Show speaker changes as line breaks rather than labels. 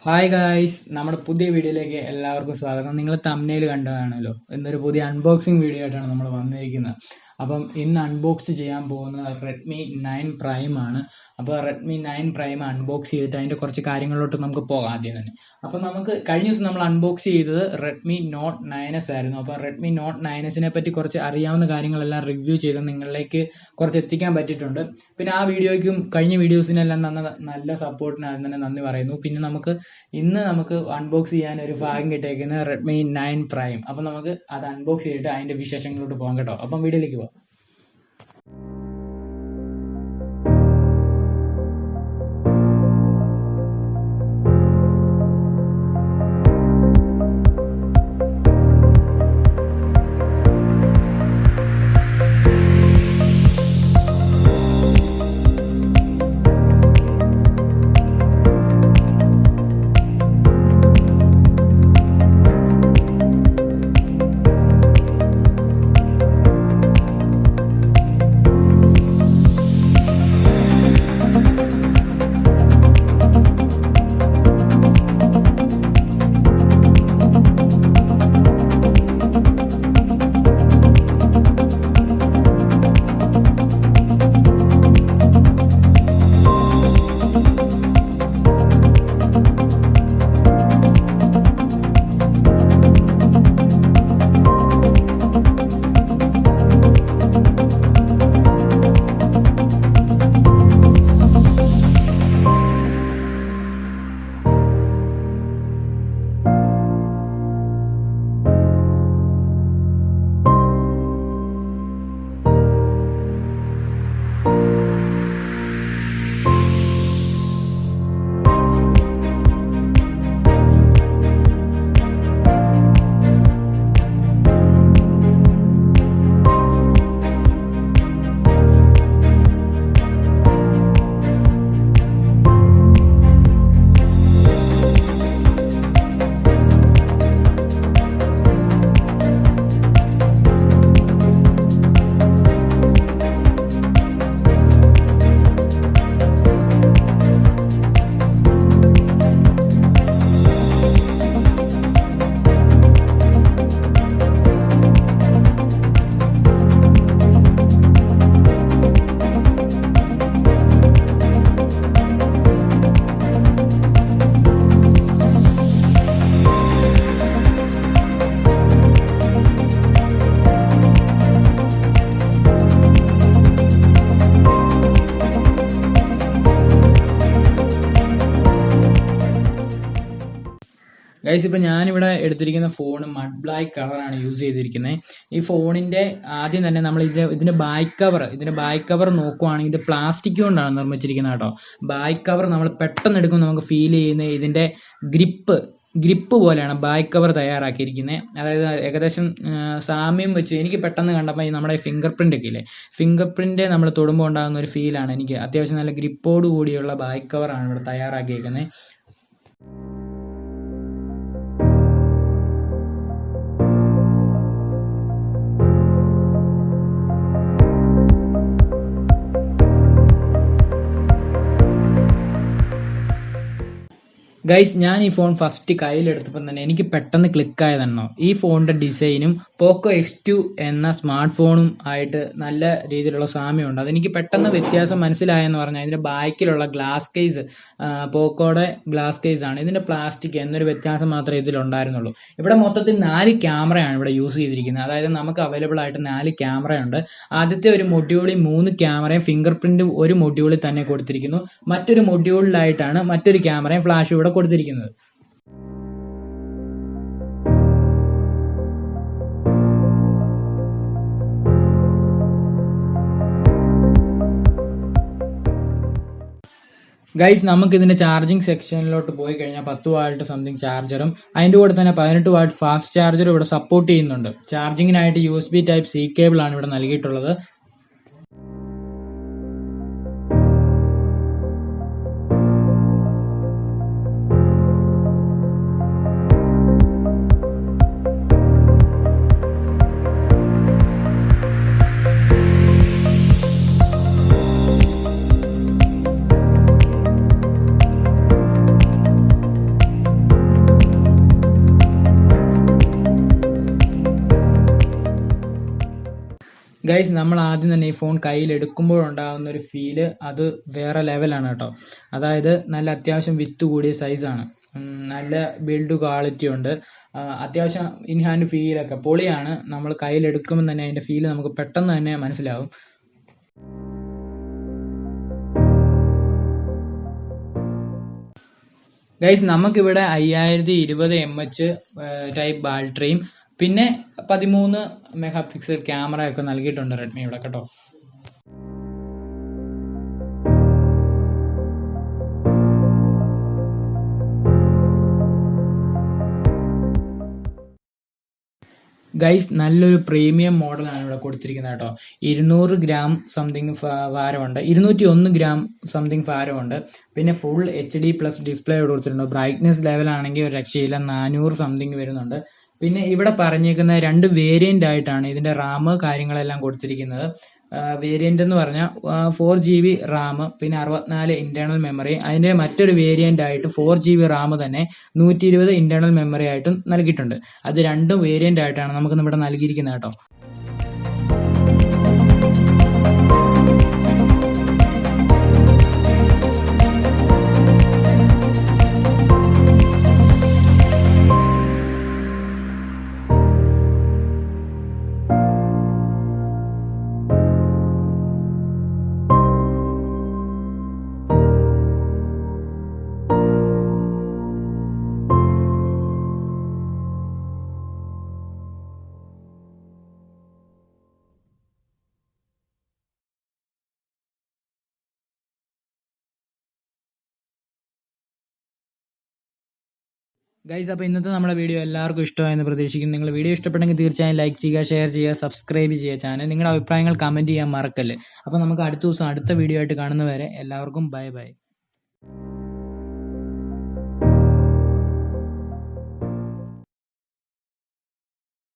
Hi guys, നമ്മുടെ പുതിയ വീഡിയോയിലേക്ക് എല്ലാവർക്കും സ്വാഗതം. നിങ്ങൾ തംബ്നെയിൽ കണ്ടതാണല്ലോ, ഇന്നൊരു പുതിയ അൺബോക്സിങ് വീഡിയോ ആയിട്ടാണ് നമ്മൾ വന്നിരിക്കുന്നത്. അപ്പം ഇന്ന് അൺബോക്സ് ചെയ്യാൻ പോകുന്നത് റെഡ്മി 9 പ്രൈം ആണ്. അപ്പോൾ റെഡ്മി 9 പ്രൈം അൺബോക്സ് ചെയ്തിട്ട് അതിൻ്റെ കുറച്ച് കാര്യങ്ങളിലോട്ട് നമുക്ക് പോകാം ആദ്യം തന്നെ. അപ്പോൾ നമുക്ക് കഴിഞ്ഞ ദിവസം നമ്മൾ അൺബോക്സ് ചെയ്തത് റെഡ്മി നോട്ട് 9s ആയിരുന്നു. അപ്പോൾ റെഡ്മി നോട്ട് 9സിനെ പറ്റി കുറച്ച് അറിയാവുന്ന കാര്യങ്ങളെല്ലാം റിവ്യൂ ചെയ്ത് നിങ്ങളിലേക്ക് കുറച്ച് എത്തിക്കാൻ പറ്റിയിട്ടുണ്ട്. പിന്നെ ആ വീഡിയോയ്ക്കും കഴിഞ്ഞ വീഡിയോസിനെല്ലാം നല്ല സപ്പോർട്ടിന് അതിന് തന്നെ നന്ദി പറയുന്നു. പിന്നെ ഇന്ന് നമുക്ക് അൺബോക്സ് ചെയ്യാൻ ഒരു ഭാഗ്യം കിട്ടിയേക്കുന്നത് റെഡ്മി 9 പ്രൈം. അപ്പം നമുക്ക് അത് അൺബോക്സ് ചെയ്തിട്ട് അതിൻ്റെ വിശേഷങ്ങളിലോട്ട് പോകാം കേട്ടോ. അപ്പം വീഡിയോയിലേക്ക് പോകാം. ഗൈസ്, ഇപ്പോൾ ഞാനിവിടെ എടുത്തിരിക്കുന്ന ഫോൺ മഡ് ബ്ലാക്ക് കളറാണ് യൂസ് ചെയ്തിരിക്കുന്നത്. ഈ ഫോണിൻ്റെ ആദ്യം തന്നെ നമ്മൾ ഇതിൻ്റെ ബാക്ക് കവർ നോക്കുവാണെങ്കിൽ ഇത് പ്ലാസ്റ്റിക് കൊണ്ടാണ് നിർമ്മിച്ചിരിക്കുന്നത് കേട്ടോ. ബാക്ക് കവർ നമ്മൾ പെട്ടെന്ന് എടുക്കുമ്പോൾ നമുക്ക് ഫീൽ ചെയ്യുന്ന ഇതിൻ്റെ ഗ്രിപ്പ് പോലെയാണ് ബാക്ക് കവർ തയ്യാറാക്കിയിരിക്കുന്നത്. അതായത് ഏകദേശം സാമ്യം വെച്ച് എനിക്ക് പെട്ടെന്ന് കണ്ടപ്പോൾ ഈ നമ്മുടെ ഫിംഗർ പ്രിൻ്റ് ഒക്കെ ഇല്ലേ, ഫിംഗർ പ്രിൻ്റ് നമ്മൾ തൊടുമ്പോൾ ഉണ്ടാകുന്ന ഒരു ഫീലാണ് എനിക്ക്. അത്യാവശ്യം നല്ല ഗ്രിപ്പോട് കൂടിയുള്ള ബാക്ക് കവറാണ് ഇവിടെ തയ്യാറാക്കിയിരിക്കുന്നത്. ഗൈസ്, ഞാൻ ഈ ഫോൺ ഫസ്റ്റ് കയ്യിലെടുത്തപ്പോൾ തന്നെ എനിക്ക് പെട്ടെന്ന് ക്ലിക്കായതെന്നോ ഈ ഫോണിൻ്റെ ഡിസൈനും പോക്കോ X2 എന്ന സ്മാർട്ട് ഫോണും ആയിട്ട് നല്ല രീതിയിലുള്ള സാമ്യമുണ്ട്. അതെനിക്ക് പെട്ടെന്ന് വ്യത്യാസം മനസ്സിലായെന്ന് പറഞ്ഞാൽ ഇതിൻ്റെ ബാക്കിലുള്ള ഗ്ലാസ് കേസ്, പോക്കോയുടെ ഗ്ലാസ് കേസ് ആണ്. ഇതിൻ്റെ പ്ലാസ്റ്റിക് എന്നൊരു വ്യത്യാസം മാത്രമേ ഇതിലുണ്ടായിരുന്നുള്ളൂ. ഇവിടെ മൊത്തത്തിൽ 4 ക്യാമറയാണ് ഇവിടെ യൂസ് ചെയ്തിരിക്കുന്നത്. അതായത് നമുക്ക് അവൈലബിൾ ആയിട്ട് 4 ക്യാമറയുണ്ട്. ആദ്യത്തെ ഒരു മൊഡ്യൂളിൽ 3 ക്യാമറയും ഫിംഗർ പ്രിൻറ്റും ഒരു മൊഡ്യൂളിൽ തന്നെ കൊടുത്തിരിക്കുന്നു. മറ്റൊരു മൊഡ്യൂളിലായിട്ടാണ് മറ്റൊരു ക്യാമറയും ഫ്ലാഷും ഇവിടെ കൊടുത്തിരിക്കുന്നത്. ഗൈസ്, നമുക്ക് ഇതിൻ്റെ ചാർജിങ് സെക്ഷനിലോട്ട് പോയി കഴിഞ്ഞാൽ 10 വാട്ട് സംതിങ് ചാർജറും അതിൻ്റെ കൂടെ തന്നെ 18 വാട്ട് ഫാസ്റ്റ് ചാർജറും ഇവിടെ സപ്പോർട്ട് ചെയ്യുന്നുണ്ട്. ചാർജിങ്ങിനായിട്ട് USB Type-C കേബിളാണ് ഇവിടെ നൽകിയിട്ടുള്ളത്. ഗൈസ്, നമ്മൾ ആദ്യം തന്നെ ഈ ഫോൺ കയ്യിലെടുക്കുമ്പോഴുണ്ടാകുന്ന ഒരു ഫീല് അത് വേറെ ലെവലാണ് കേട്ടോ. അതായത് നല്ല അത്യാവശ്യം വിത്ത് കൂടിയ സൈസാണ്, നല്ല ബിൽഡ് ക്വാളിറ്റി ഉണ്ട്, അത്യാവശ്യം ഇൻ ഹാൻഡ് ഫീലൊക്കെ പൊളിയാണ്. നമ്മൾ കയ്യിലെടുക്കുമ്പോൾ തന്നെ അതിൻ്റെ ഫീല് നമുക്ക് പെട്ടെന്ന് തന്നെ മനസ്സിലാവും. ഗൈസ്, നമുക്കിവിടെ 5020 mAh ടൈപ്പ് ബാറ്ററിയും പിന്നെ 13 മെഗാ പിക്സൽ ക്യാമറയൊക്കെ നൽകിയിട്ടുണ്ട് റെഡ്മിയുടെ കേട്ടോ. ഗൈസ്, നല്ലൊരു പ്രീമിയം മോഡലാണ് ഇവിടെ കൊടുത്തിരിക്കുന്നത് കേട്ടോ. 200 ഗ്രാം സംതിങ് ഭാരമുണ്ട്, 201 ഗ്രാം സംതിങ് ഭാരമുണ്ട്. പിന്നെ ഫുൾ HD+ ഡിസ്പ്ലേ ഇവിടെ കൊടുത്തിട്ടുണ്ട്. ബ്രൈറ്റ്നസ് ലെവലാണെങ്കിൽ ഒരു രക്ഷയില്ല, 400 സംതിങ് വരുന്നുണ്ട്. പിന്നെ ഇവിടെ പറഞ്ഞേക്കുന്ന 2 വേരിയൻ്റ് ആയിട്ടാണ് ഇതിൻ്റെ റാം കാര്യങ്ങളെല്ലാം കൊടുത്തിരിക്കുന്നത്. വേരിയൻ്റ് എന്ന് പറഞ്ഞാൽ 4GB റാം, പിന്നെ 64 ഇൻറ്റേർണൽ മെമ്മറി. അതിൻ്റെ മറ്റൊരു വേരിയൻ്റ് ആയിട്ട് 4GB റാം തന്നെ 120 ഇൻറ്റേർണൽ മെമ്മറി ആയിട്ടും നൽകിയിട്ടുണ്ട്. അത് രണ്ടും വേരിയൻ്റ് ആയിട്ടാണ് നമുക്ക് ഇവിടെ നൽകിയിരിക്കുന്നത് കേട്ടോ. ഗൈസ്, അപ്പോൾ ഇന്നത്തെ നമ്മുടെ വീഡിയോ എല്ലാവർക്കും ഇഷ്ടമായെന്ന് പ്രതീക്ഷിക്കുന്നു. നിങ്ങൾ വീഡിയോ ഇഷ്ടപ്പെട്ടെങ്കിൽ തീർച്ചയായും ലൈക്ക് ചെയ്യുക, ഷെയർ ചെയ്യുക, സബ്സ്ക്രൈബ് ചെയ്യുക ചാനൽ. നിങ്ങളുടെ അഭിപ്രായങ്ങൾ കമൻറ്റ് ചെയ്യാൻ മറക്കല്ലേ. അപ്പോൾ നമുക്ക് അടുത്ത ദിവസം അടുത്ത വീഡിയോ ആയിട്ട് കാണുന്നവരെ എല്ലാവർക്കും ബൈ ബൈ.